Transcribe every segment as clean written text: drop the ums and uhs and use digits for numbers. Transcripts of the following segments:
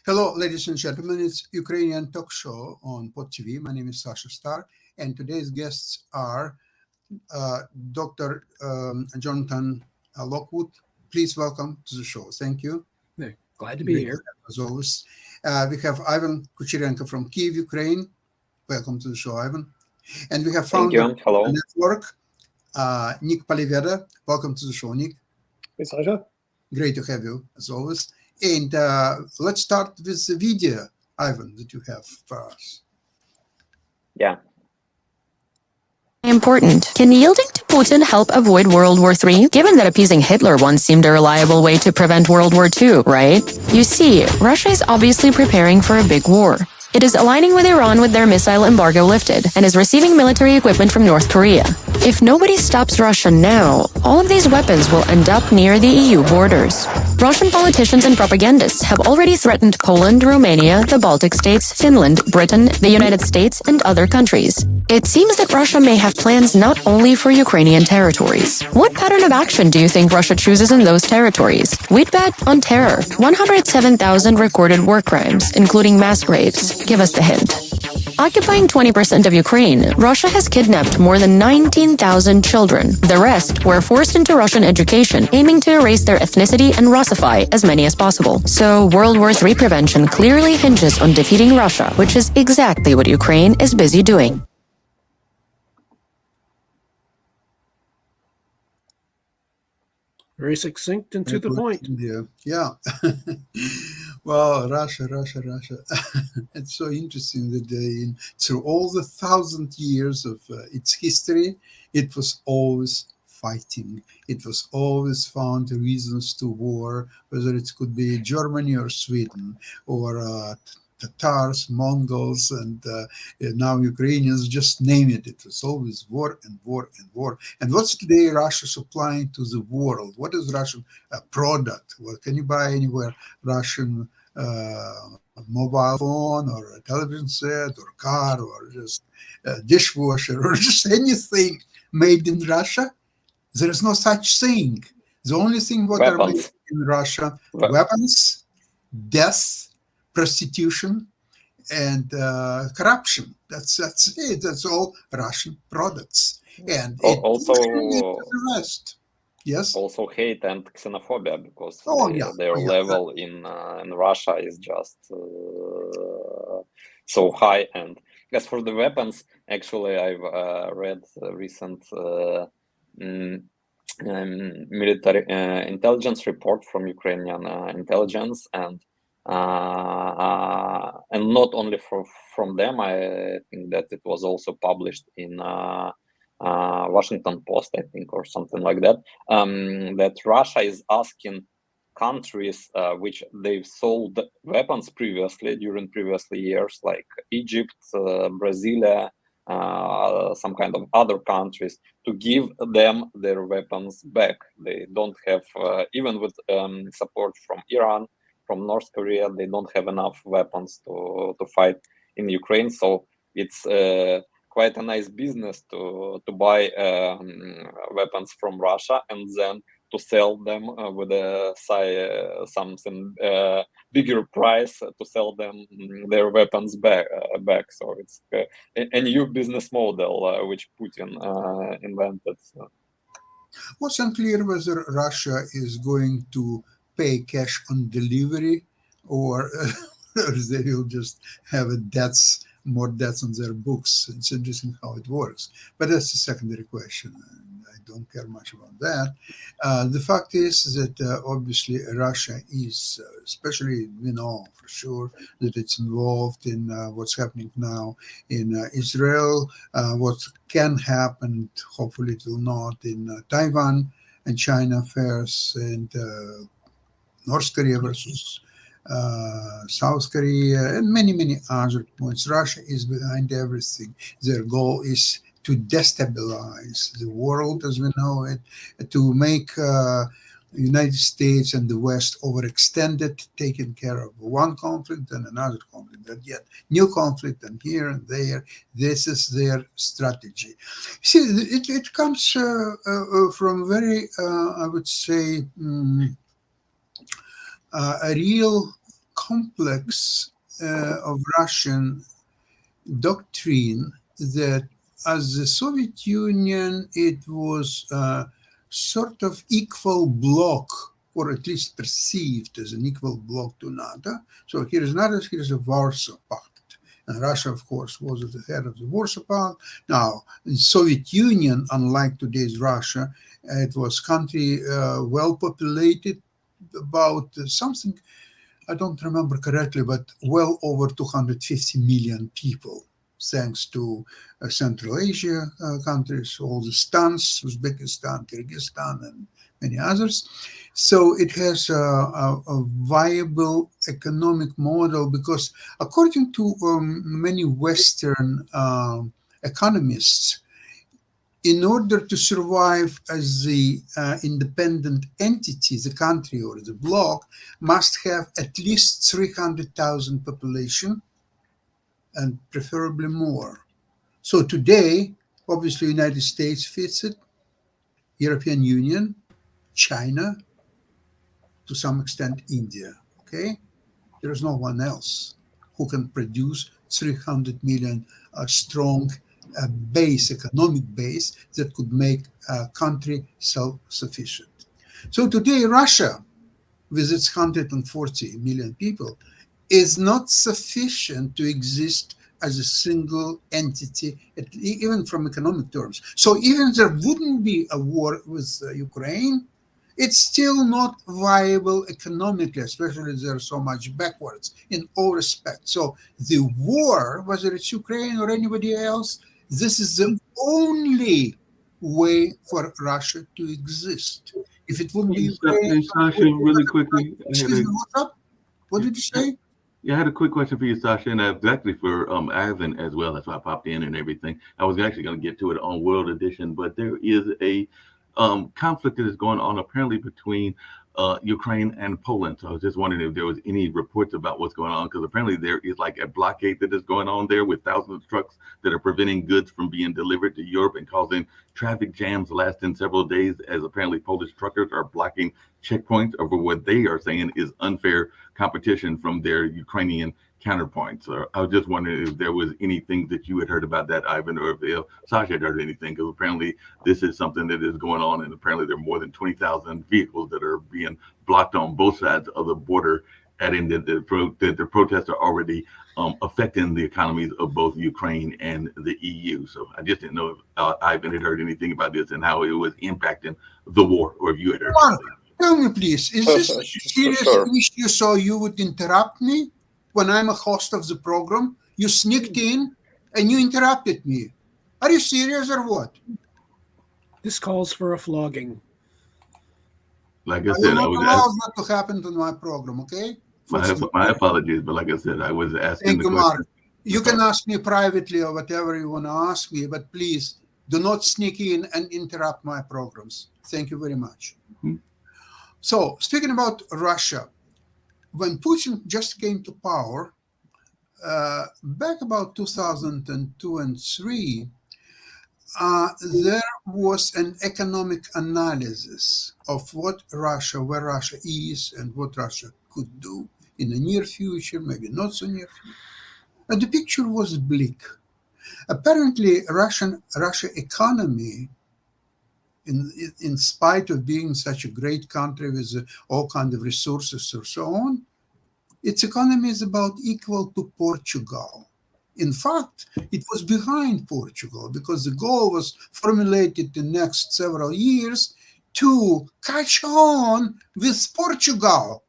Hello, ladies and gentlemen. It's Ukrainian talk show on Pod TV. My name is Sasha Star, and today's guests are Dr. Jonathan Lockwood. Please welcome to the show. Thank you. Yeah, glad to be Great, here. as always. We have Ivan Kucherenko from Kyiv, Ukraine. Welcome to the show, Ivan. And we have Thank founder you. of Hello. the network, Nick Paliveda. Welcome to the show, Nick. Hey, Sasha. Great to have you, as always. And let's start with the video, Ivan, that you have for us. Yeah. Important. Can yielding to Putin help avoid World War III? Given that appeasing Hitler once seemed a reliable way to prevent World War II, right? You see, Russia is obviously preparing for a big war. It is aligning with Iran with their missile embargo lifted and is receiving military equipment from North Korea. If nobody stops Russia now, all of these weapons will end up near the EU borders. Russian politicians and propagandists have already threatened Poland, Romania, the Baltic states, Finland, Britain, the United States, and other countries. It seems that Russia may have plans not only for Ukrainian territories. What pattern of action do you think Russia chooses in those territories? We'd bet on terror. 107,000 recorded war crimes, including mass graves. Give us the hint. Occupying 20% of Ukraine, Russia has kidnapped more than 19,000 children. The rest were forced into Russian education, aiming to erase their ethnicity and Russify as many as possible. So World War III prevention clearly hinges on defeating Russia, which is exactly what Ukraine is busy doing. Very succinct and to the point. Yeah. Well, Russia. It's so interesting that through all the 1,000 years of its history, it was always fighting. It was always found reasons to war, whether it could be Germany or Sweden or Tatars, Mongols, and now Ukrainians, just name it. It was always war and war and war. And what's today Russia supplying to the world? What is Russian product? Well, can you buy anywhere Russian mobile phone or a television set or car or just a dishwasher or just anything made in Russia? There is no such thing. The only thing what are made in Russia, weapons, death, prostitution, and corruption. That's it. That's all Russian products. And also the rest. Yes. Also hate and xenophobia, because their Yeah. level in Russia is just so high. And as for the weapons, actually, I've read a recent military intelligence report from Ukrainian intelligence, and not only from them. I think that it was also published in Washington Post, I think, or something like that, that Russia is asking countries which they've sold weapons previously during previous years, like Egypt, Brazil, some kind of other countries, to give them their weapons back. They don't have, even with support from Iran, from North Korea, they don't have enough weapons to fight in Ukraine. So it's quite a nice business to buy weapons from Russia and then to sell them with something bigger price, to sell them their weapons back. So it's a new business model which Putin invented. So. What's unclear whether Russia is going to pay cash on delivery or they will just have more debts on their books. It's interesting how it works, but that's a secondary question. I don't care much about that. The fact is that obviously Russia is, especially we know for sure that it's involved in what's happening now in Israel, what can happen, hopefully it will not, in Taiwan and China affairs, and North Korea versus South Korea, and many other points. Russia is behind everything. Their goal is to destabilize the world as we know it, to make United States and the West overextended, taking care of one conflict and another conflict, and yet new conflict and here and there. This is their strategy. See, it comes from very, I would say, a real complex of Russian doctrine that as the Soviet Union, it was sort of equal bloc, or at least perceived as an equal bloc to NATO. So here is NATO, here is a Warsaw Pact. And Russia, of course, was at the head of the Warsaw Pact. Now, the Soviet Union, unlike today's Russia, it was country well populated, about something, I don't remember correctly, but well over 250 million people, thanks to Central Asia countries, all the stans, Uzbekistan, Kyrgyzstan, and many others. So it has a viable economic model because, according to many Western economists, in order to survive as the independent entity, the country or the bloc must have at least 300,000 population and preferably more. So today, obviously, United States fits it, European Union, China, to some extent, India. Okay, there is no one else who can produce 300 million strong base, economic base that could make a country self-sufficient. So today, Russia, with its 140 million people, is not sufficient to exist as a single entity, even from economic terms. So even if there wouldn't be a war with Ukraine, it's still not viable economically, especially as they're so much backwards in all respects. So the war, whether it's Ukraine or anybody else, this is the only way for Russia to exist. If it wouldn't be Ukraine, Hey, Sasha, really quickly. excuse me, what's up? What did you say? Yeah, I had a quick question for you, Sasha, and it's actually for Ivan as well. That's why I popped in and everything. I was actually going to get to it on World Edition, but there is a conflict that is going on apparently between Ukraine and Poland. So I was just wondering if there was any reports about what's going on, because apparently there is like a blockade that is going on there with thousands of trucks that are preventing goods from being delivered to Europe and causing traffic jams lasting several days, as apparently Polish truckers are blocking checkpoints over what they are saying is unfair competition from their Ukrainian counterpoints. So I was just wondering if there was anything that you had heard about that, Ivan, or if Sasha had heard anything, because apparently this is something that is going on, and apparently there are more than 20,000 vehicles that are being blocked on both sides of the border, adding that the protests are already affecting the economies of both Ukraine and the EU. So I just didn't know if Ivan had heard anything about this and how it was impacting the war, or if you had heard anything. Tell me, please, is this a serious Sure. issue so you would interrupt me when I'm a host of the program? You sneaked in and you interrupted me. Are you serious or what? This calls for a flogging. Like I I said, will I not was allow asking, that to happen to my program, okay? my apologies, but like I said, I was asking Thank the you, question. Mark. You can ask me privately or whatever you want to ask me, but please do not sneak in and interrupt my programs. Thank you very much. Mhm. So, speaking about Russia, when Putin just came to power, back about 2002 and 3, there was an economic analysis of what Russia, where Russia is, and what Russia could do in the near future, maybe not so near future. And the picture was bleak. Apparently, Russia economy, in spite of being such a great country with all kinds of resources and so on, its economy is about equal to Portugal. In fact, it was behind Portugal because the goal was formulated in the next several years to catch on with Portugal.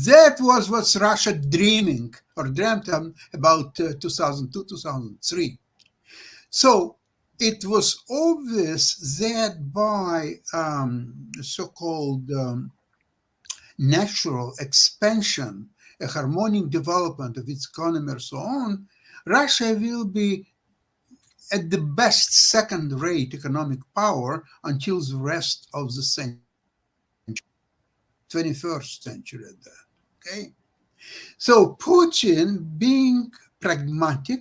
That was what Russia dreaming or dreamt about 2002, 2003. So it was obvious that by so-called natural expansion, a harmonic development of its economy and so on, Russia will be at the best second-rate economic power until the rest of the century, 21st century at that, okay? So Putin, being pragmatic,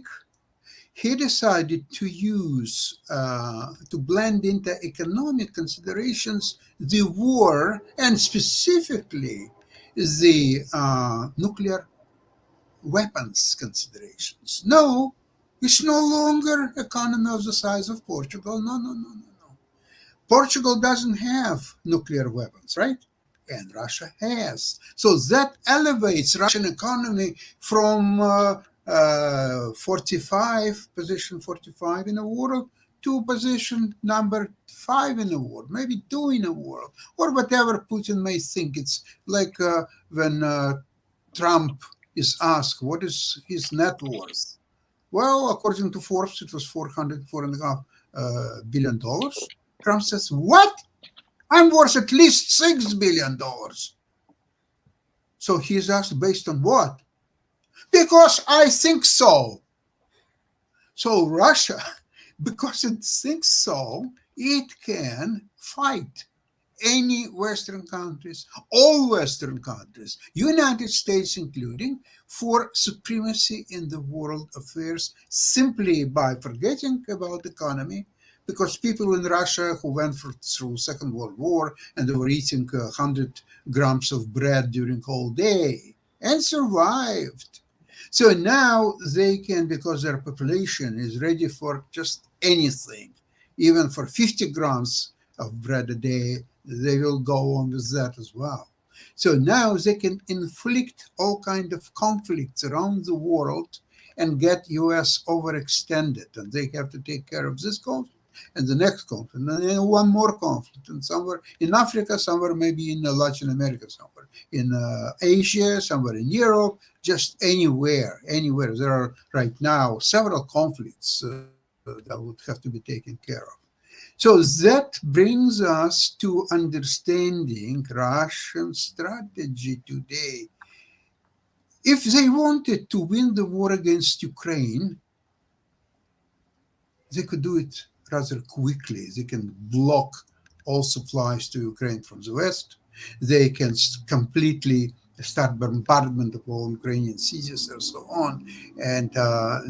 he decided to use, to blend into economic considerations, the war, and specifically the nuclear weapons considerations. No, it's no longer economy of the size of Portugal. No, no, no, no, no. Portugal doesn't have nuclear weapons, right? And Russia has. So that elevates Russian economy from position 45 in the world, to position number 5 in the world, maybe 2 in the world, or whatever Putin may think. It's like when Trump is asked what is his net worth. Well, according to Forbes, it was $4.5 billion. Trump says, "What? I'm worth at least $6 billion." So he's asked, based on what? Because I think so. So Russia, because it thinks so, it can fight any Western countries, all Western countries, United States including, for supremacy in the world affairs, simply by forgetting about economy. Because people in Russia who went through Second World War and they were eating 100 grams of bread during whole day and survived. So now they can, because their population is ready for just anything, even for 50 grams of bread a day, they will go on with that as well. So now they can inflict all kinds of conflicts around the world and get US overextended, and they have to take care of this conflict and the next conflict, and then one more conflict, and somewhere in Africa, somewhere maybe in Latin America, somewhere in Asia, somewhere in Europe, just anywhere. There are right now several conflicts that would have to be taken care of. So that brings us to understanding Russian strategy today. If they wanted to win the war against Ukraine, they could do it rather quickly. They can block all supplies to Ukraine from the West. They can completely start bombardment of all Ukrainian cities and so on. And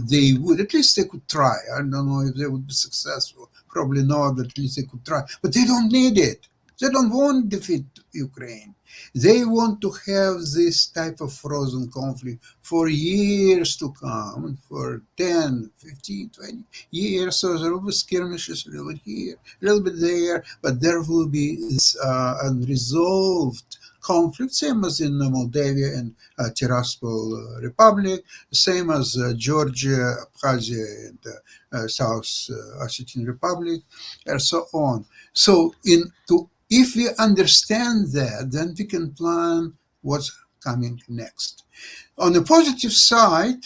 they would, at least they could try. I don't know if they would be successful. Probably not, but at least they could try. But they don't need it. They don't want to defeat Ukraine. They want to have this type of frozen conflict for years to come, for 10, 15, 20 years. So there will be skirmishes a little bit here, a little bit there, but there will be this unresolved conflict, same as in Moldavia and Tiraspol Republic, same as Georgia, Abkhazia, and South Ossetian Republic, and so on. So if we understand that, then we can plan what's coming next. On the positive side,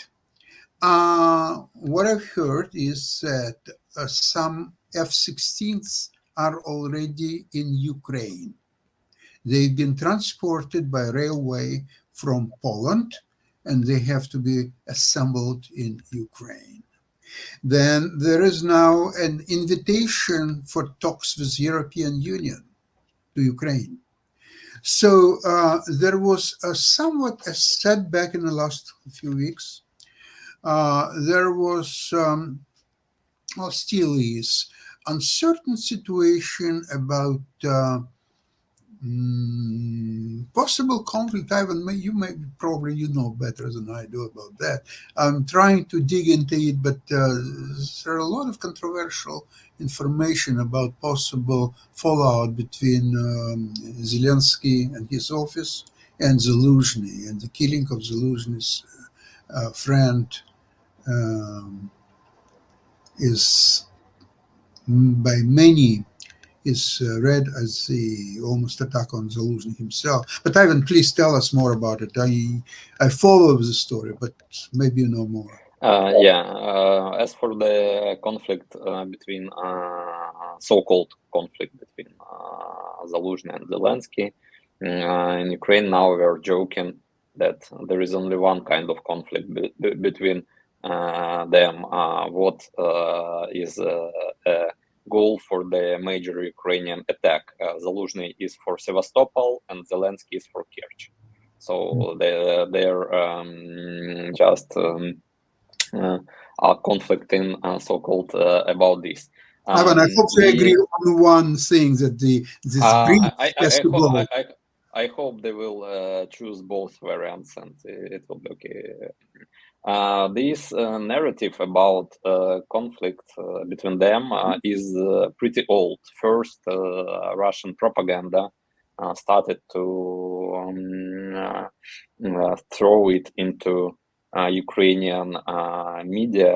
what I've heard is that some F-16s are already in Ukraine. They've been transported by railway from Poland, and they have to be assembled in Ukraine. Then there is now an invitation for talks with European Union to Ukraine. So there was somewhat a setback in the last few weeks. There was, still is, uncertain situation about possible conflict. Ivan, you know better than I do about that. I'm trying to dig into it, but there are a lot of controversial information about possible fallout between Zelensky and his office and Zelensky, and the killing of Zelensky's friend is by many is read as the almost attack on Zelensky himself. But Ivan, please tell us more about it. I follow the story, but maybe you know more. As for the conflict between so-called conflict between Zelensky and Zelensky in Ukraine, now we're joking that there is only one kind of conflict between them. What is a goal for the major Ukrainian attack? Zelensky is for Sevastopol and Zelensky is for Kerch. So they're just are conflicting so-called about this. Ivan, I hope we agree on one thing, that this bridge has to go. I hope they will choose both variants, and it will be okay. This narrative about conflict between them is pretty old. First, Russian propaganda started to throw it into Ukrainian media,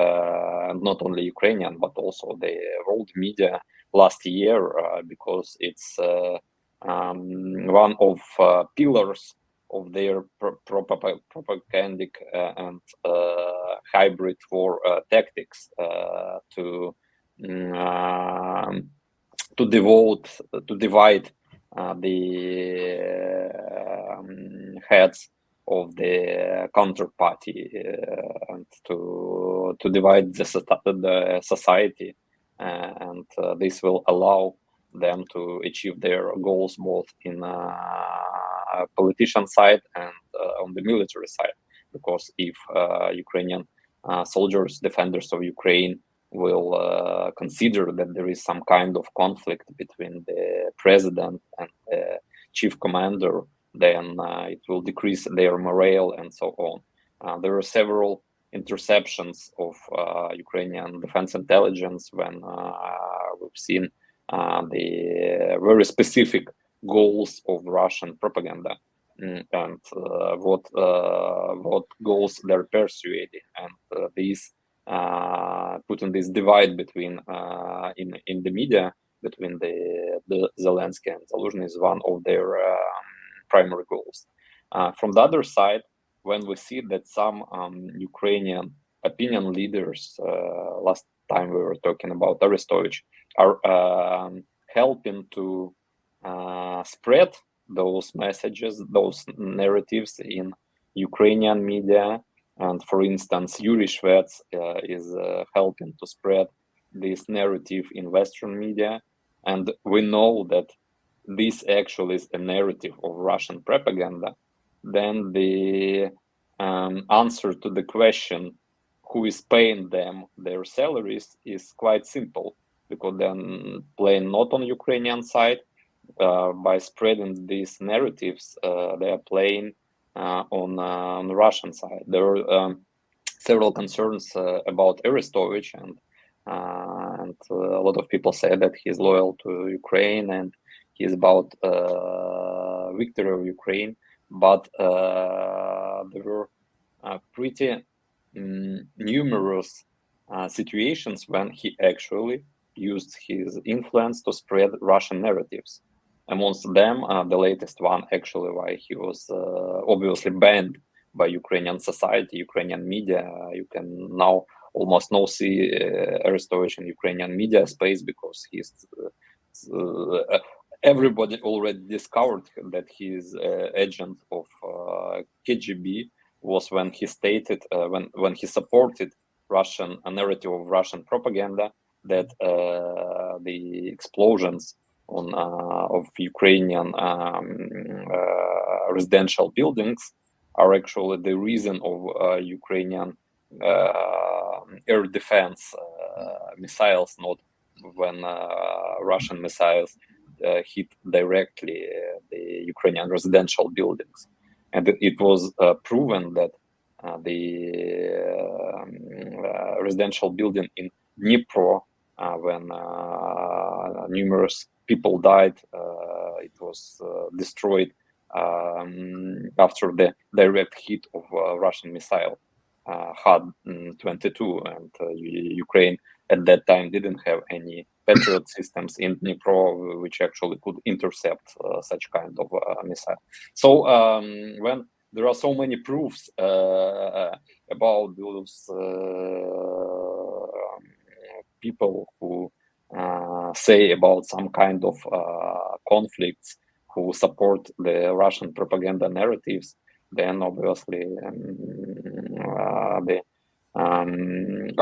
not only Ukrainian, but also the world media last year, because it's one of pillars of their propagandic and hybrid war tactics to divide the heads of the counterparty and to divide the society, and this will allow them to achieve their goals both in politician side and on the military side. Because if Ukrainian soldiers, defenders of Ukraine, will consider that there is some kind of conflict between the president and the chief commander, then it will decrease their morale and so on. There are several interceptions of Ukrainian defense intelligence when we've seen the very specific goals of Russian propaganda and what goals they're pursuing, and these putting this divide between in the media between the Zelensky and Zaluzhny is one of their primary goals. From the other side, when we see that some Ukrainian opinion leaders, last time we were talking about Arestovich, are helping to spread those messages, those narratives in Ukrainian media. And for instance, Yuri Shvets is helping to spread this narrative in Western media. And we know that this actually is a narrative of Russian propaganda. Then the answer to the question, who is paying them their salaries, is quite simple, because then playing not on Ukrainian side, by spreading these narratives, they are playing on the Russian side. There are several concerns about Arestovich, and a lot of people say that he's loyal to Ukraine and he's about victory of Ukraine. But there were pretty numerous situations when he actually used his influence to spread Russian narratives. Amongst them, the latest one, actually, why he was obviously banned by Ukrainian society, Ukrainian media. You can now almost not see Arestovich in Ukrainian media space, because he's everybody already discovered that he is agent of KGB. Was when he stated, when he supported Russian a narrative of Russian propaganda, that the explosions of Ukrainian residential buildings are actually the reason of Ukrainian air defense missiles, not when Russian missiles hit directly the Ukrainian residential buildings. And it was proven that the residential building in Dnipro, when numerous people died, it was destroyed after the direct hit of Russian missile HAD-22, and Ukraine at that time didn't have any Patriot systems in Dnipro, which actually could intercept such kind of missile. So when there are so many proofs about those people who say about some kind of conflicts, who support the Russian propaganda narratives, then obviously the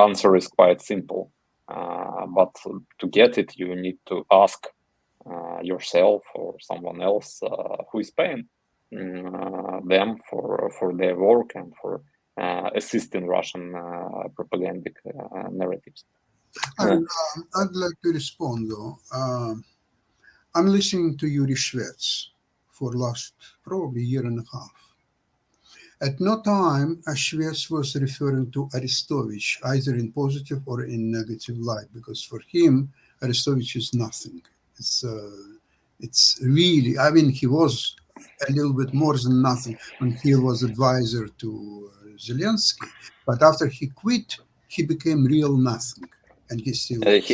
answer is quite simple. But to get it, you need to ask yourself or someone else who is paying them for their work and for assisting Russian propagandic narratives. I'd like to respond, though. I'm listening to Yuri Shvets for last probably year and a half. At no time Shvets was referring to Arestovich either in positive or in negative light, because for him Arestovich is nothing. It's really, I mean, he was a little bit more than nothing when he was advisor to Zelensky, but after he quit, he became real nothing, and he still is.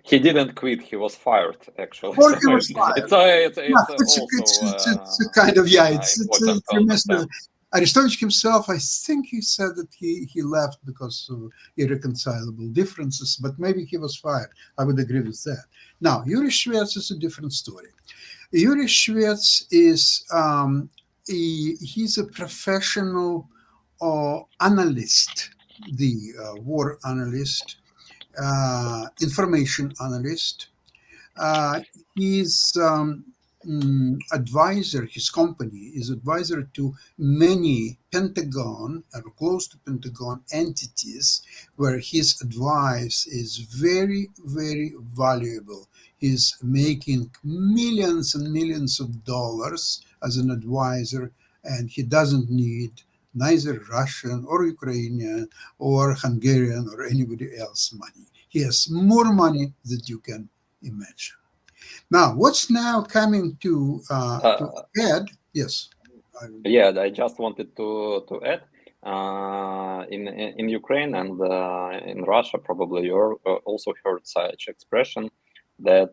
He didn't quit. He was fired, actually. Or he was fired. It's a kind of, yeah, it's important to tremendous. understand. Arestovich himself, I think he said that he left because of irreconcilable differences, but maybe he was fired. I would agree with that. Now, Yuri Shvets is a different story. Yuri Shvets is he's a professional analyst, the war analyst, information analyst. His advisor, his company is advisor to many Pentagon or close to Pentagon entities, where his advice is very, very valuable. He's making millions and millions of dollars as an advisor, and he doesn't need neither Russian or Ukrainian or Hungarian or anybody else money. He has more money than you can imagine. Now, what's now coming to add? Yes. Yeah, I just wanted to add. In Ukraine and in Russia, probably you also heard such expression that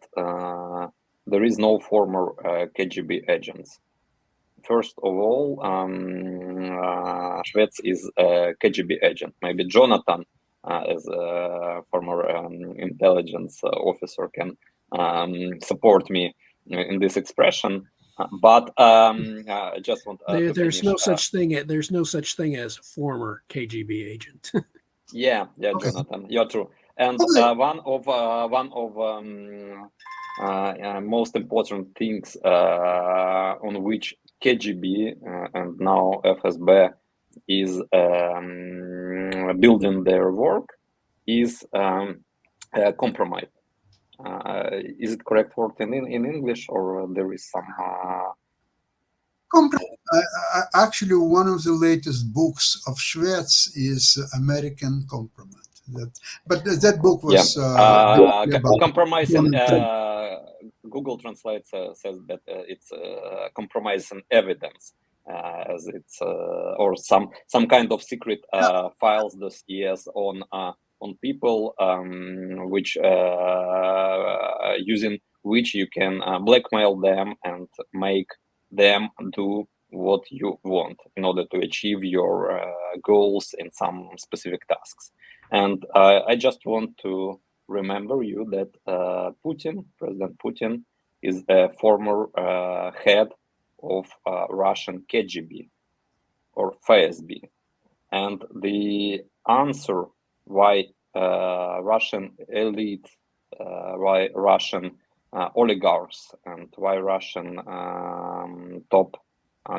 there is no former KGB agents. First of all, Shvets is a KGB agent. Maybe Jonathan, as a former intelligence officer, can support me in this expression. But I just want to there's finish, no such thing. There's no such thing as former KGB agent. yeah, Okay. Jonathan, you're true. And Okay. one of most important things on which KGB and now FSB is building their work is compromise. Is it correct word in English, or there is some? Actually, one of the latest books of Shvets is American Compromise. But that book was compromise. Google Translate says that it's compromise and evidence, as it's or some kind of secret files, dossiers on people, which using which you can blackmail them and make them do what you want in order to achieve your goals in some specific tasks. And I just want to remember you that President Putin, is a former head of Russian KGB or FSB. And the answer why Russian elite, why Russian oligarchs, and why Russian top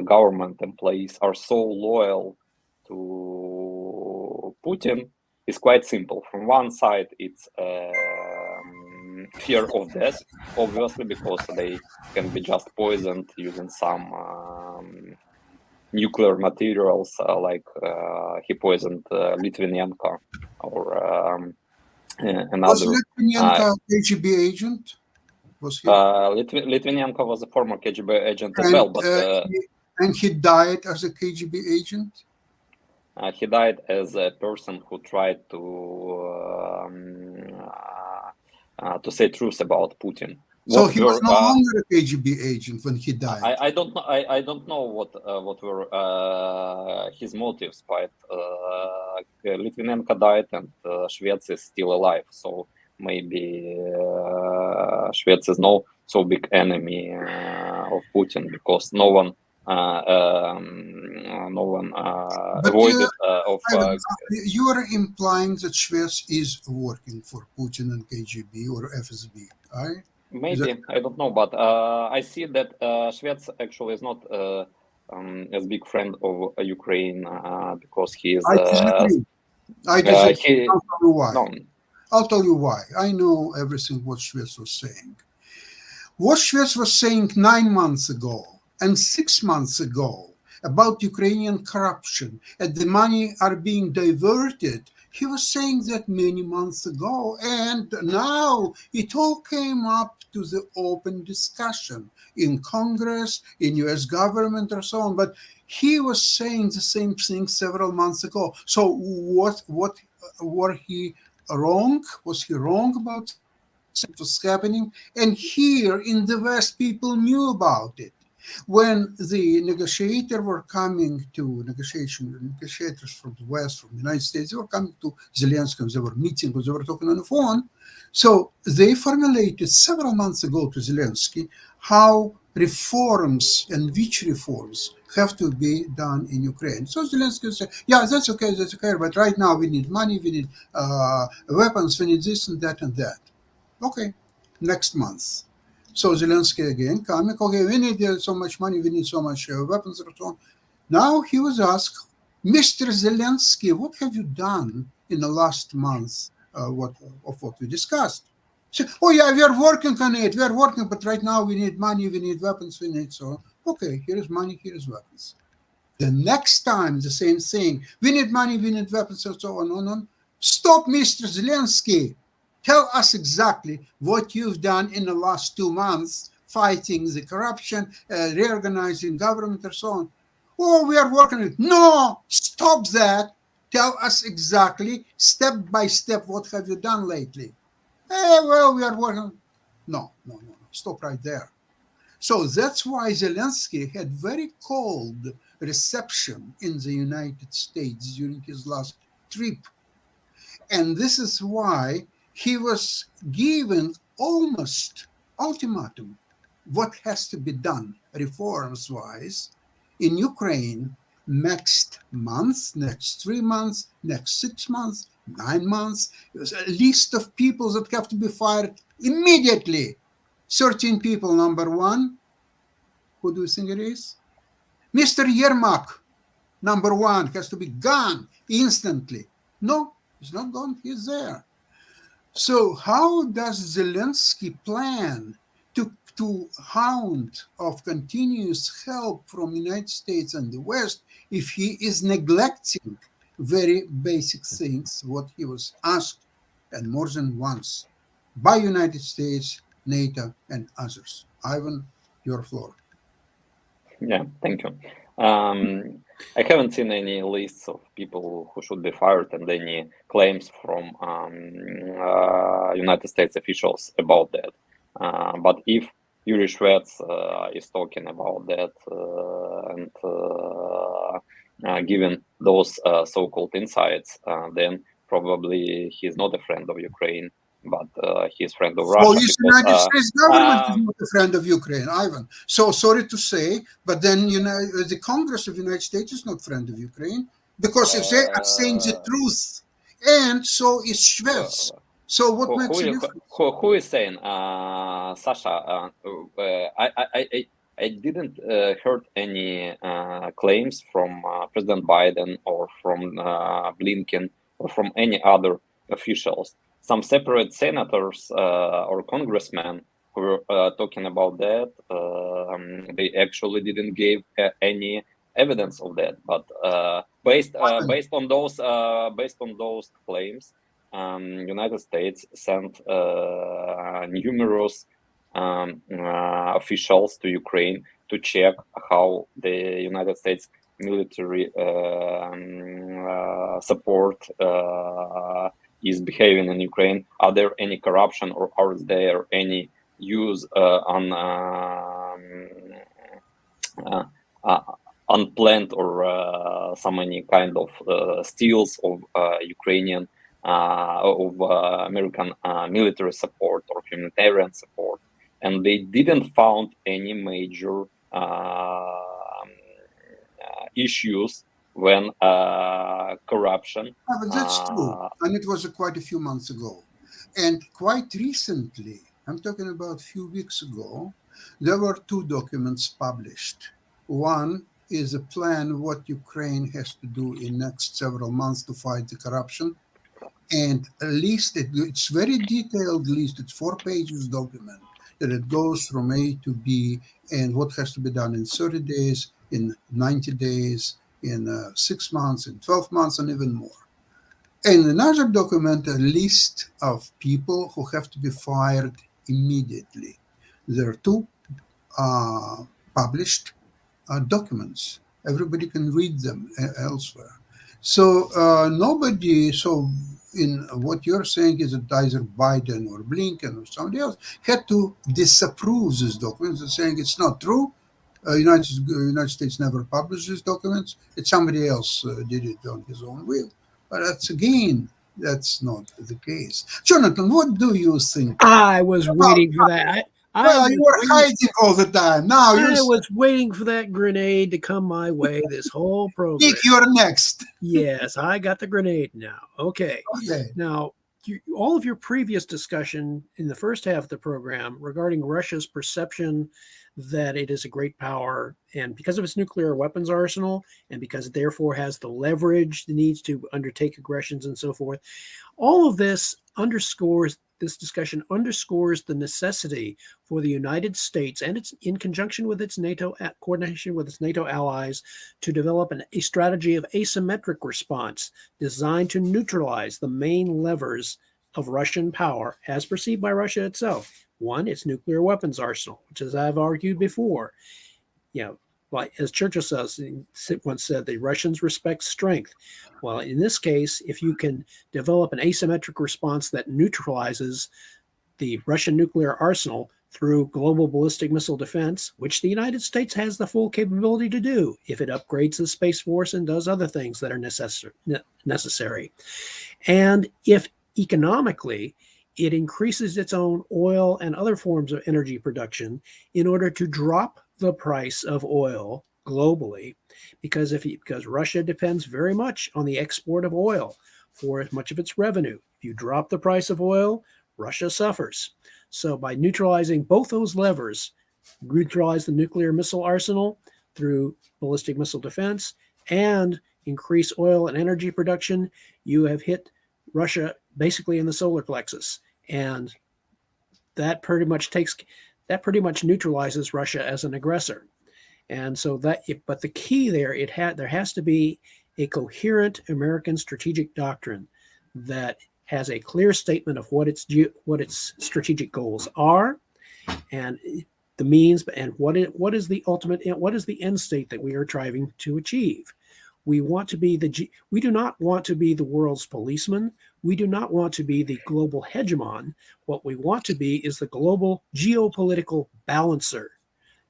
government employees are so loyal to Putin is quite simple. From one side, it's fear of death, obviously, because they can be just poisoned using some nuclear materials, like he poisoned Litvinenko or another. Was Litvinenko KGB agent? Was he? Litvinenko was a former KGB agent as well, but and he died as a KGB agent. He died as a person who tried to say truth about Putin. So he was no longer a KGB agent when he died. I don't know. I don't know what were his motives, but Litvinenko died and Shvets is still alive. So maybe Shvets is no so big enemy of Putin, because no one avoided of. You are implying that Shvets is working for Putin and KGB or FSB, right? Maybe, I don't know, but I see that Shvets actually is not as big friend of Ukraine, because he is. I disagree. I'll tell you why. No. I'll tell you why. I know everything what Shvets was saying. What Shvets was saying 9 months ago and 6 months ago about Ukrainian corruption and the money are being diverted. He was saying that many months ago, and now it all came up to the open discussion in Congress, in US government, or so on. But he was saying the same thing several months ago. So what were he wrong? Was he wrong about what was happening? And here in the West, people knew about it. When the negotiators were coming to negotiators from the West, from the United States, they were coming to Zelensky, they were meeting, they were talking on the phone. So they formulated several months ago to Zelensky how reforms and which reforms have to be done in Ukraine. So Zelensky said, yeah, that's okay, but right now we need money, we need weapons, we need this and that and that. Okay, next month. So Zelensky again coming, okay, we need so much money, we need so much weapons and so on. Now he was asked, Mr. Zelensky, what have you done in the last month of what we discussed? He said, oh yeah, we are working on it, but right now we need money, we need weapons, we need so on. Okay, here is money, here is weapons. The next time, the same thing, we need money, we need weapons, and so on. Stop, Mr. Zelensky. Tell us exactly what you've done in the last 2 months, fighting the corruption, reorganizing government, and so on. Oh, we are working on it. No, stop that. Tell us exactly, step by step, what have you done lately? Well, we are working. No. Stop right there. So that's why Zelensky had very cold reception in the United States during his last trip. And this is why he was given almost ultimatum what has to be done reforms-wise in Ukraine next month, next 3 months, next 6 months, 9 months. There's a list of people that have to be fired immediately. 13 people, number one. Who do you think it is? Mr. Yermak, number one, has to be gone instantly. No, he's not gone, he's there. So how does Zelensky plan to hound of continuous help from the United States and the West if he is neglecting very basic things, what he was asked, and more than once, by United States, NATO, and others? Ivan, your floor. Yeah, thank you. I haven't seen any lists of people who should be fired and any claims from United States officials about that. But if Yuri Shvets is talking about that and given those so-called insights, then probably he's not a friend of Ukraine, but he's a friend of Russia. So the United States government is not a friend of Ukraine, Ivan. So sorry to say, but then the Congress of the United States is not a friend of Ukraine, because if they are saying the truth, and so is Shvets. So what makes a difference? Who is saying, Sasha? I didn't heard any claims from President Biden or from Blinken or from any other officials. Some separate senators or congressmen who were talking about that. They actually didn't give any evidence of that. But based on those claims, United States sent numerous officials to Ukraine to check how the United States military support is behaving in Ukraine. Are there any corruption, or are there any use on unplanned or some any kind of steals of Ukrainian of American military support or humanitarian support, and they didn't found any major issues when corruption. But that's true, and it was quite a few months ago. And quite recently, I'm talking about a few weeks ago, there were 2 documents published. One is a plan what Ukraine has to do in next several months to fight the corruption. And a list, it's very detailed list, it's 4 pages document, that it goes from A to B, and what has to be done in 30 days, in 90 days, in 6 months, in 12 months, and even more. And another document, a list of people who have to be fired immediately. There are two published documents. Everybody can read them elsewhere. So nobody, so in what you're saying is that either Biden or Blinken or somebody else had to disapprove these documents and saying it's not true. United States never published these documents. It's somebody else did it on his own will. But that's not the case. Jonathan, what do you think? I was waiting for that. Well, you were hiding all the time. Now I was waiting for that grenade to come my way this whole program. Nick, you're next. Yes, I got the grenade now. Okay. Now, all of your previous discussion in the first half of the program regarding Russia's perception that it is a great power, and because of its nuclear weapons arsenal, and because it therefore has the leverage it needs to undertake aggressions and so forth, all of this discussion underscores the necessity for the United States, and it's in conjunction with its NATO coordination with its NATO allies, to develop a strategy of asymmetric response designed to neutralize the main levers of Russian power as perceived by Russia itself. One, its nuclear weapons arsenal, which, as I've argued before, like as Churchill once said, the Russians respect strength. Well, in this case, if you can develop an asymmetric response that neutralizes the Russian nuclear arsenal through global ballistic missile defense, which the United States has the full capability to do if it upgrades the Space Force and does other things that are necessary. And if economically it increases its own oil and other forms of energy production in order to drop the price of oil globally, because Russia depends very much on the export of oil for much of its revenue. If you drop the price of oil, Russia suffers. So by neutralizing both those levers, neutralize the nuclear missile arsenal through ballistic missile defense and increase oil and energy production, you have hit Russia basically in the solar plexus. And that pretty much neutralizes Russia as an aggressor. And so but the key there has to be a coherent American strategic doctrine that has a clear statement of what its strategic goals are, and the means, and what is the ultimate, what is the end state that we are striving to achieve. We do not want to be the world's policeman. We do not want to be the global hegemon. What we want to be is the global geopolitical balancer,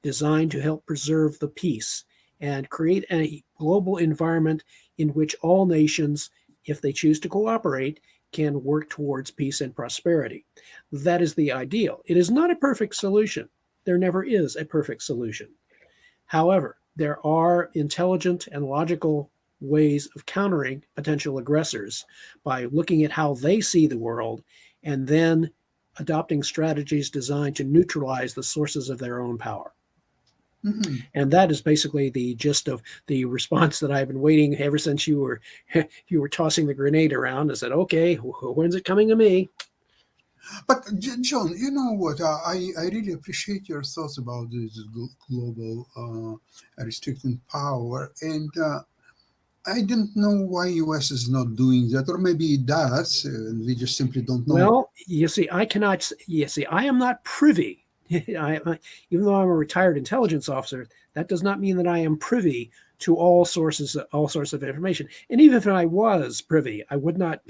designed to help preserve the peace and create a global environment in which all nations, if they choose to cooperate, can work towards peace and prosperity. That is the ideal. It is not a perfect solution. There never is a perfect solution. However, there are intelligent and logical ways of countering potential aggressors by looking at how they see the world and then adopting strategies designed to neutralize the sources of their own power. Mm-hmm. And that is basically the gist of the response that I've been waiting ever since you were tossing the grenade around. I said, okay, when's it coming to me? But John, you know what? I really appreciate your thoughts about this global restricting power, and I don't know why U.S. is not doing that, or maybe it does, and we just simply don't know. Well, I am not privy. Even though I'm a retired intelligence officer, that does not mean that I am privy to all sorts of information. And even if I was privy, I would not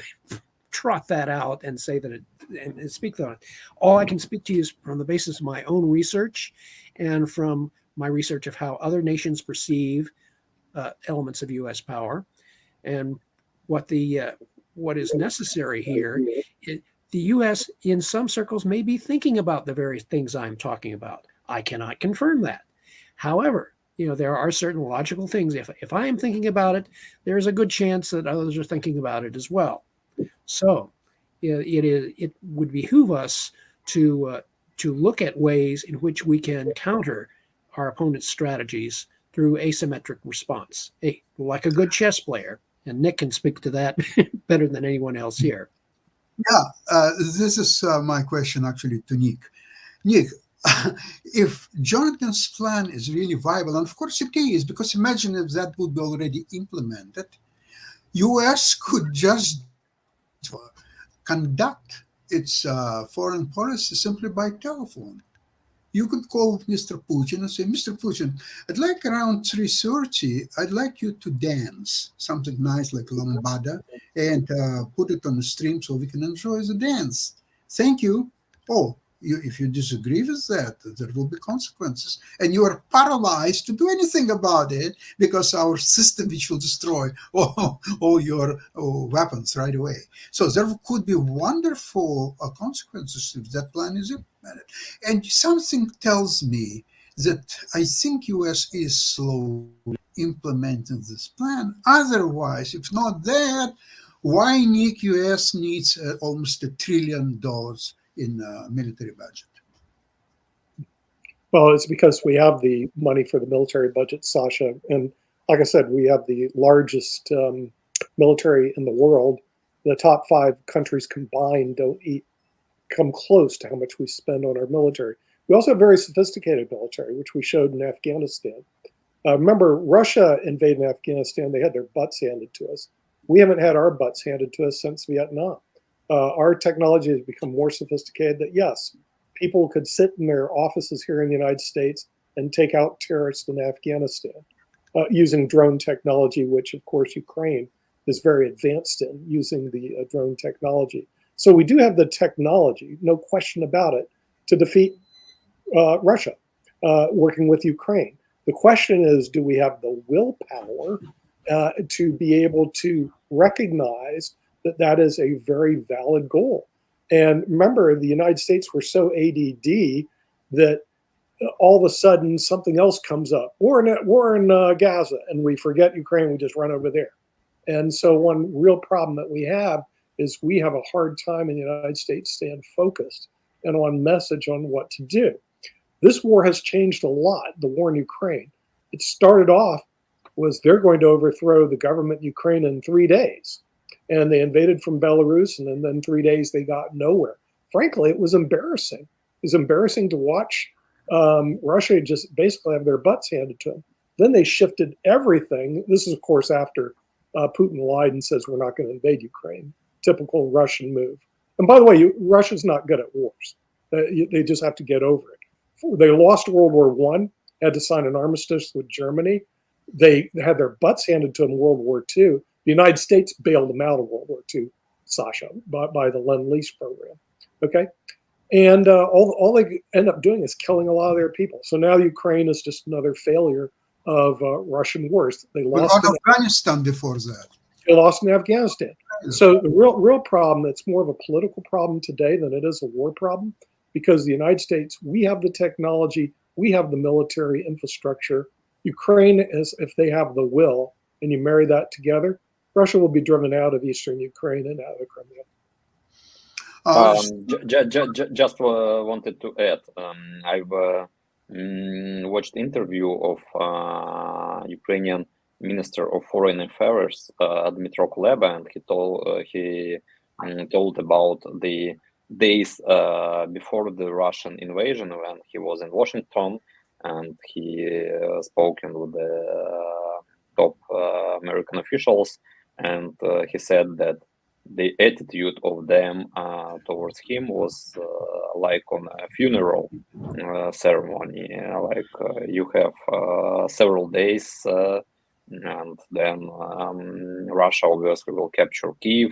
trot that out and say that and speak on it. All I can speak to you is from the basis of my own research and from my research of how other nations perceive elements of U.S. power, and what is necessary here. The U.S. in some circles may be thinking about the very things I'm talking about. I cannot confirm that. However, there are certain logical things. If I am thinking about it, there is a good chance that others are thinking about it as well. So it would behoove us to look at ways in which we can counter our opponent's strategies through asymmetric response, like a good chess player. And Nick can speak to that better than anyone else here. Yeah, this is my question actually to Nick. Nick, if Jonathan's plan is really viable, and of course it is, because imagine if that would be already implemented, U.S. could just conduct its foreign policy simply by telephone. You could call Mr. Putin and say, Mr. Putin, I'd like around 3:30, I'd like you to dance something nice like lambada and put it on the stream so we can enjoy the dance. Thank you. Oh, if you disagree with that, there will be consequences. And you are paralyzed to do anything about it because our system, which will destroy all your weapons right away. So there could be wonderful consequences if that plan is implemented. And something tells me that I think US is slowly implementing this plan. Otherwise, if not that, why Nick US needs almost $1 trillion in military budget? Well, it's because we have the money for the military budget, Sasha. And like I said, we have the largest military in the world. The top 5 countries combined don't come close to how much we spend on our military. We also have very sophisticated military, which we showed in Afghanistan. Remember, Russia invaded Afghanistan. They had their butts handed to us. We haven't had our butts handed to us since Vietnam. Our technology has become more sophisticated that, yes, people could sit in their offices here in the United States and take out terrorists in Afghanistan using drone technology, which, of course, Ukraine is very advanced in using the drone technology. So we do have the technology, no question about it, to defeat Russia, working with Ukraine. The question is, do we have the willpower to be able to recognize that that is a very valid goal? And remember, the United States were so ADD that all of a sudden something else comes up. War in Gaza, and we forget Ukraine, we just run over there. And so one real problem that we have is we have a hard time in the United States staying focused and on message on what to do. This war has changed a lot, the war in Ukraine. It started off was they're going to overthrow the government in Ukraine in 3 days. And they invaded from Belarus, and then 3 days they got nowhere. Frankly, it was embarrassing. It was embarrassing to watch Russia just basically have their butts handed to them. Then they shifted everything. This is, of course, after Putin lied and says we're not going to invade Ukraine. Typical Russian move. And by the way, Russia's not good at wars. They just have to get over it. They lost World War I, had to sign an armistice with Germany. They had their butts handed to them in World War II. The United States bailed them out of World War II, Sasha, by the Lend-Lease program. Okay? And all they end up doing is killing a lot of their people. So now Ukraine is just another failure of Russian wars. They lost in Afghanistan before that. They lost in Afghanistan. So the real problem, it's more of a political problem today than it is a war problem, because the United States, we have the technology, we have the military infrastructure. Ukraine is, if they have the will, and you marry that together, Russia will be driven out of eastern Ukraine and out of Crimea. Just wanted to add, I've watched interview of Ukrainian Minister of Foreign Affairs, Dmytro Kuleba, and he told about the days before the Russian invasion when he was in Washington, and he spoken with the top American officials, and he said that the attitude of them towards him was like on a funeral ceremony, like you have several days and then Russia obviously will capture Kyiv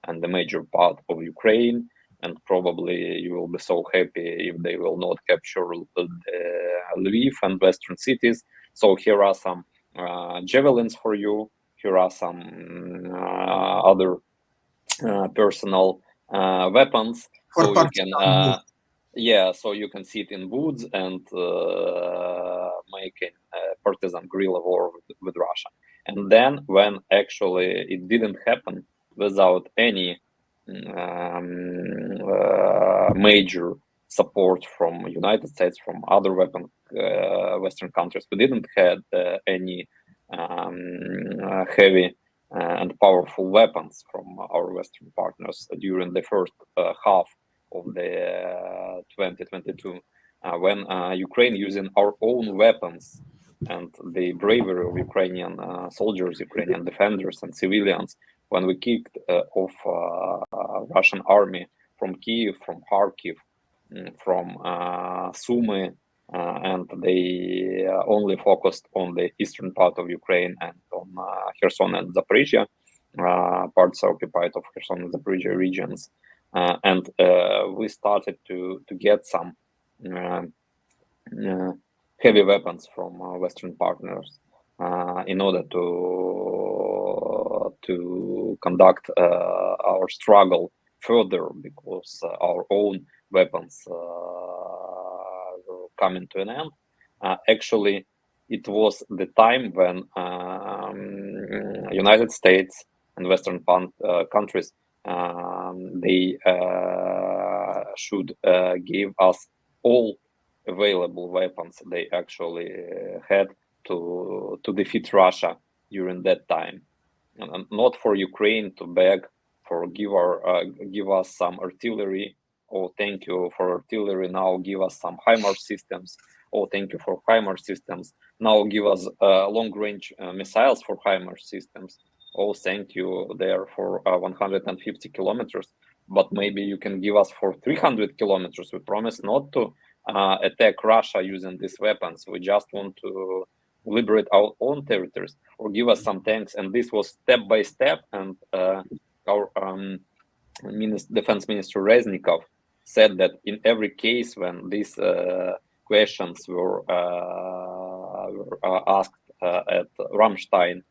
and the major part of Ukraine, and probably you will be so happy if they will not capture Lviv and western cities. So here are some javelins for you. Here are some other personal weapons, so you can so you can sit in woods and make a partisan guerrilla war with Russia. And then when actually it didn't happen without any major support from United States, from other Western countries, we didn't have any heavy and powerful weapons from our Western partners during the first half of the 2022 when Ukraine using our own weapons and the bravery of Ukrainian soldiers, Ukrainian defenders and civilians, when we kicked off Russian army from Kiev, from Kharkiv, from Sumy, and they only focused on the eastern part of Ukraine and on Kherson and Zaporizhia, parts occupied of Kherson and Zaporizhia regions. And we started to get some heavy weapons from Western partners in order to conduct our struggle further, because our own weapons were coming to an end. Actually, it was the time when United States and Western countries they should give us all available weapons they actually had to defeat Russia during that time, and not for Ukraine to beg for give us some artillery. Oh, thank you for artillery. Now give us some HIMARS systems. Oh, thank you for HIMARS systems. Now give us long-range missiles for HIMARS systems. Oh, thank you there for 150 kilometers. But maybe you can give us for 300 kilometers. We promise not to attack Russia using these weapons. We just want to liberate our own territories, or give us some tanks. And this was step by step. And our Defense Minister Reznikov said that in every case when these questions were asked at Ramstein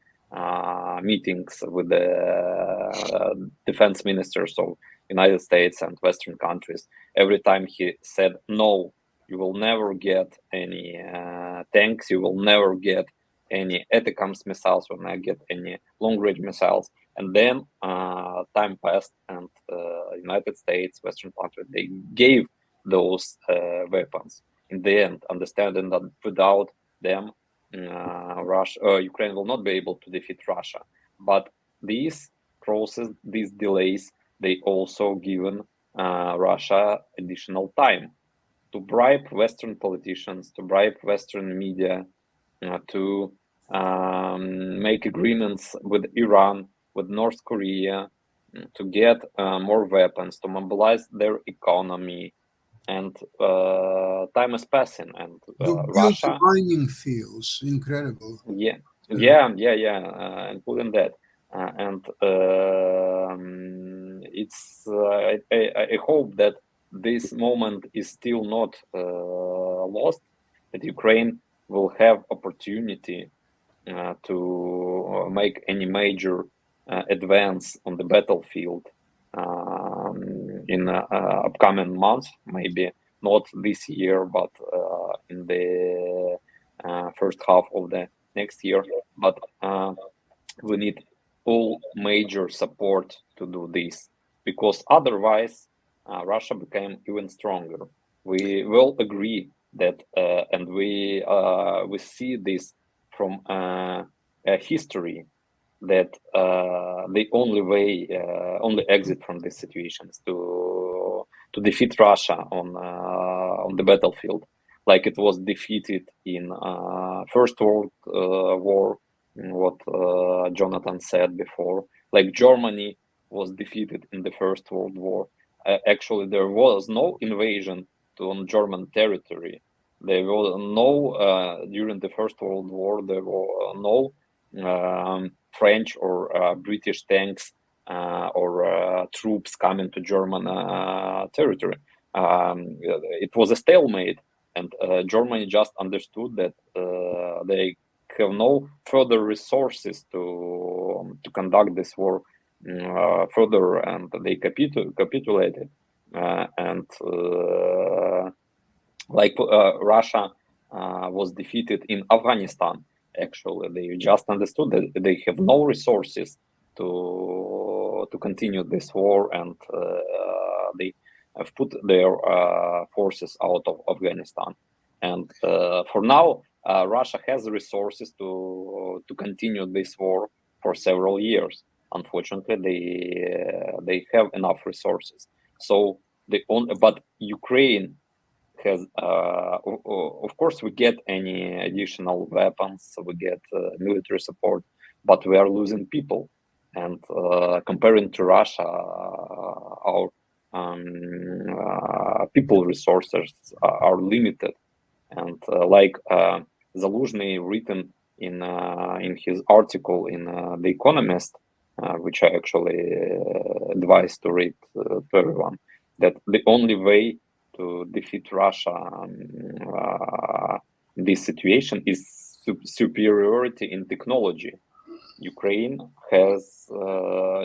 meetings with the defense ministers of United States and Western countries, every time he said, no, you will never get any tanks, you will never get any ATACMS missiles, you will not get any long-range missiles. And then time passed, and United States, Western countries, they gave those weapons. In the end, understanding that without them, Ukraine will not be able to defeat Russia. But these process, these delays, they also given Russia additional time to bribe Western politicians, to bribe Western media, to make agreements with Iran, with North Korea, to get more weapons, to mobilize their economy. And time is passing, and Russia mining fields, incredible. Including that, and it's. I hope that this moment is still not lost. That Ukraine will have opportunity to make any major advance on the battlefield in upcoming months, maybe not this year, but in the first half of the next year. But we need all major support to do this, because otherwise Russia became even stronger. We will agree that, and we see this from history, that the only way, only exit from this situation is to defeat Russia on the battlefield, like it was defeated in First World War. What Jonathan said before, like Germany was defeated in the First World War. Actually, there was no invasion on German territory. There was no during the First World War. There were no French or British tanks or troops coming to German territory. It was a stalemate, and Germany just understood that they have no further resources to conduct this war further, and they capitulated. Like Russia was defeated in Afghanistan. Actually, they just understood that they have no resources to continue this war, and they have put their forces out of Afghanistan. And for now, Russia has resources to continue this war for several years. Unfortunately, they have enough resources. So but Ukraine has, of course, we get any additional weapons, we get military support, but we are losing people. And comparing to Russia, our people resources are limited. And like Zaluzhny written in his article in The Economist, which I actually advise to read to everyone, that the only way to defeat Russia in this situation is superiority in technology. Ukraine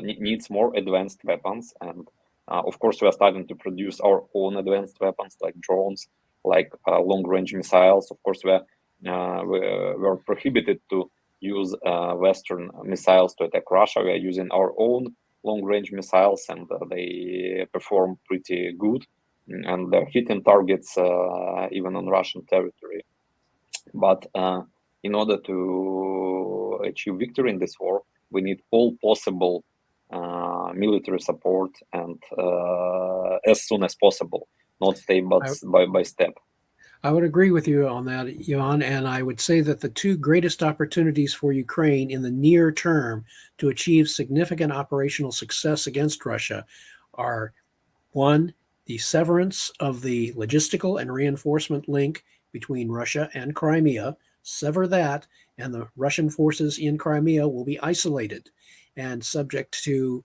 needs more advanced weapons, and of course we are starting to produce our own advanced weapons like drones, like long-range missiles. Of course we're prohibited to use Western missiles to attack Russia. We are using our own long-range missiles, and they perform pretty good, and they're hitting targets even on Russian territory. But in order to achieve victory in this war, we need all possible military support, and as soon as possible, not step by step. I would agree with you on that, Ivan, and I would say that the two greatest opportunities for Ukraine in the near term to achieve significant operational success against Russia are, one, the severance of the logistical and reinforcement link between Russia and Crimea. Sever that, and the Russian forces in Crimea will be isolated and subject to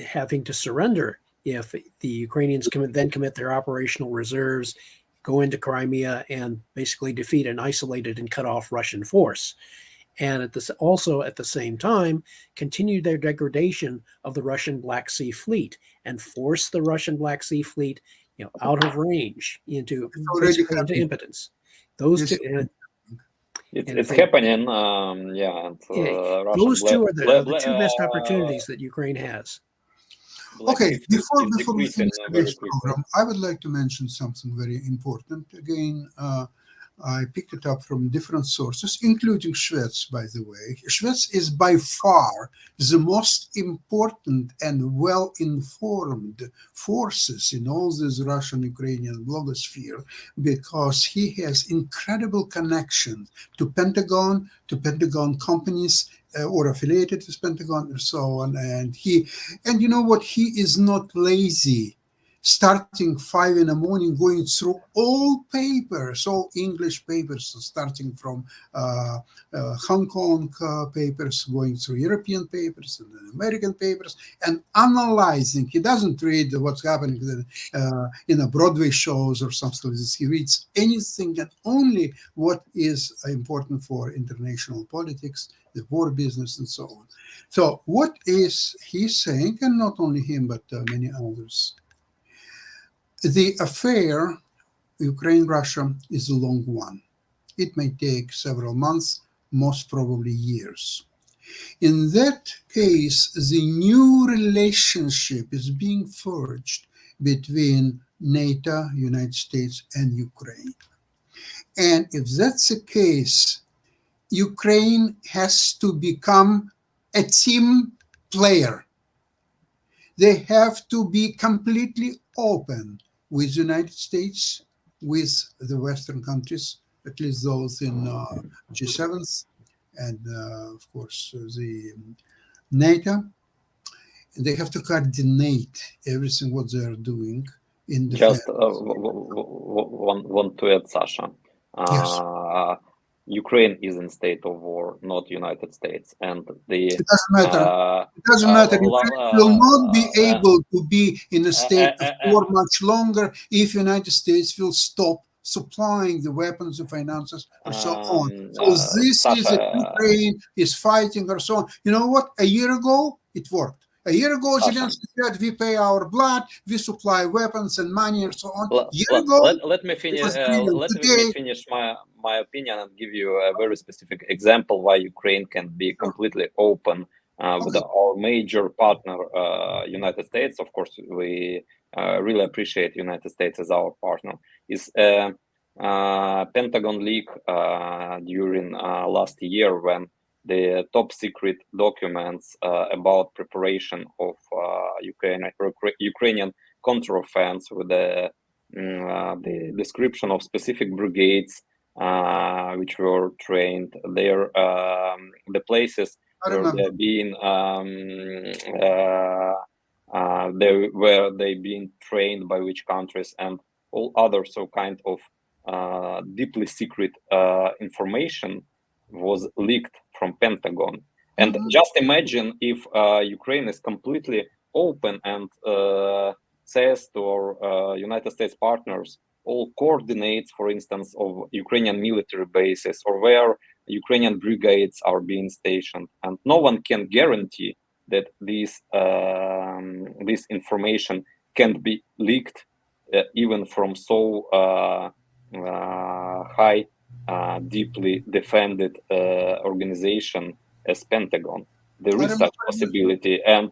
having to surrender if the Ukrainians then commit their operational reserves, go into Crimea, and basically defeat an isolated and cut off Russian force. And also at the same time, continue their degradation of the Russian Black Sea Fleet and force the Russian Black Sea Fleet, out of range into impotence. Those two. It's happening, yeah. And, those two are the two best opportunities that Ukraine has. Okay, before we finish today's program, I would like to mention something very important. Again, I picked it up from different sources, including Shvets, by the way. Shvets is by far the most important and well-informed forces in all this Russian-Ukrainian blogosphere, because he has incredible connection to Pentagon companies, or affiliated with Pentagon and so on. And you know what? He is not lazy. Starting 5 in the morning, going through all papers, all English papers, starting from Hong Kong papers, going through European papers and American papers, and analyzing. He doesn't read what's happening in a Broadway shows or something like this. He reads anything and only what is important for international politics, the war business, and so on. So what is he saying? And not only him, but many others. The affair, Ukraine-Russia, is a long one. It may take several months, most probably years. In that case, the new relationship is being forged between NATO, United States, and Ukraine. And if that's the case, Ukraine has to become a team player. They have to be completely open with the United States, with the Western countries, at least those in G7s, and of course the NATO. They have to coordinate everything what they are doing in defense. Just want to add, Sasha. Yes. Ukraine is in state of war, not United States, and it doesn't matter. It doesn't matter. Ukraine will not be able to be in a state of war much longer if United States will stop supplying the weapons, the finances, or so on. So this Sasha, is that Ukraine is fighting, or so on. You know what? A year ago, it worked. A year ago, Zelensky said, we pay our blood, we supply weapons and money, and so on. Let me finish my opinion and give you a very specific example why Ukraine can be completely open with our major partner, United States. Of course, we really appreciate United States as our partner. Is Pentagon leak during last year, when the top secret documents about preparation of Ukrainian counteroffense with the the description of specific brigades which were trained there, the places where they're being where they being trained by which countries, and all other so kind of deeply secret information was leaked from Pentagon. And just imagine if Ukraine is completely open and says to our United States partners all coordinates, for instance, of Ukrainian military bases or where Ukrainian brigades are being stationed, and no one can guarantee that this information can be leaked even from so high, deeply defended organization as Pentagon. There is such possibility, and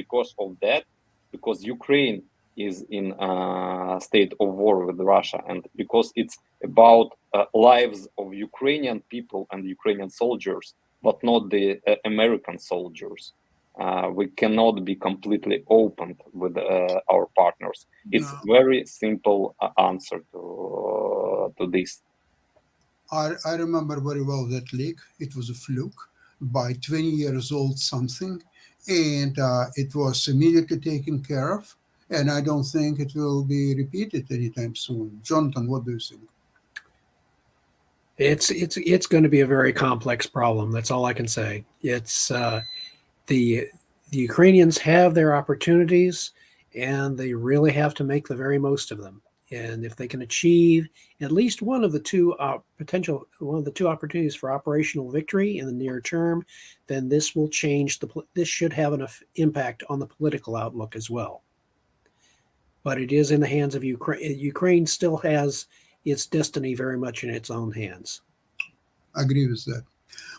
because of that, because Ukraine is in a state of war with Russia, and because it's about lives of Ukrainian people and Ukrainian soldiers, but not the American soldiers, we cannot be completely open with our partners. It's very simple answer to this. I remember very well that leak. It was a fluke by 20 years old something, and it was immediately taken care of, and I don't think it will be repeated anytime soon. Jonathan, what do you think? It's going to be a very complex problem. That's all I can say. It's the Ukrainians have their opportunities, and they really have to make the very most of them. And if they can achieve at least one of the two opportunities for operational victory in the near term, then this will change this should have an impact on the political outlook as well. But it is in the hands of Ukraine. Ukraine still has its destiny very much in its own hands. I agree with that.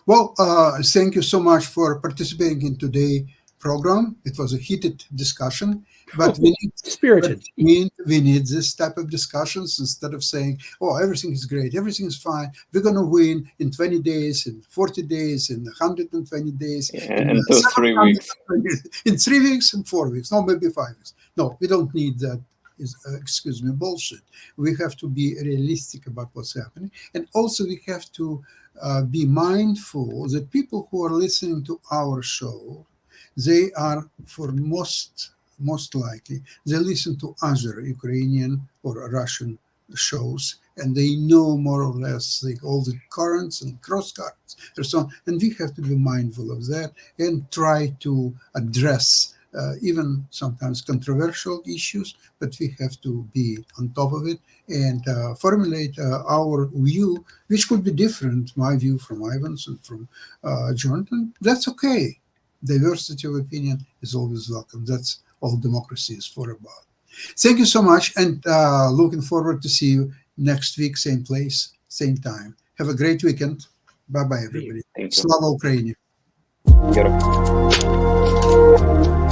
Well, thank you so much for participating in today's program. It was a heated discussion, but we need spirited. We need this type of discussions instead of saying, "Oh, everything is great, everything is fine. We're going to win in 20 days, in 40 days, in 120 days, in 3 weeks, in 3 weeks, and 4 weeks, no, maybe 5 weeks." No, we don't need that. Excuse me, bullshit. We have to be realistic about what's happening, and also we have to be mindful that people who are listening to our show, they are, for most likely, they listen to other Ukrainian or Russian shows, and they know more or less all the currents and cross currents and so on. And we have to be mindful of that and try to address even sometimes controversial issues, but we have to be on top of it and formulate our view, which could be different, my view from Ivan's and from Jonathan. That's okay. Diversity of opinion is always welcome. That's all democracy is for about. Thank you so much, and looking forward to see you next week, same place, same time. Have a great weekend. Bye-bye, everybody. Thank you. Slava Ukraini. Thank you.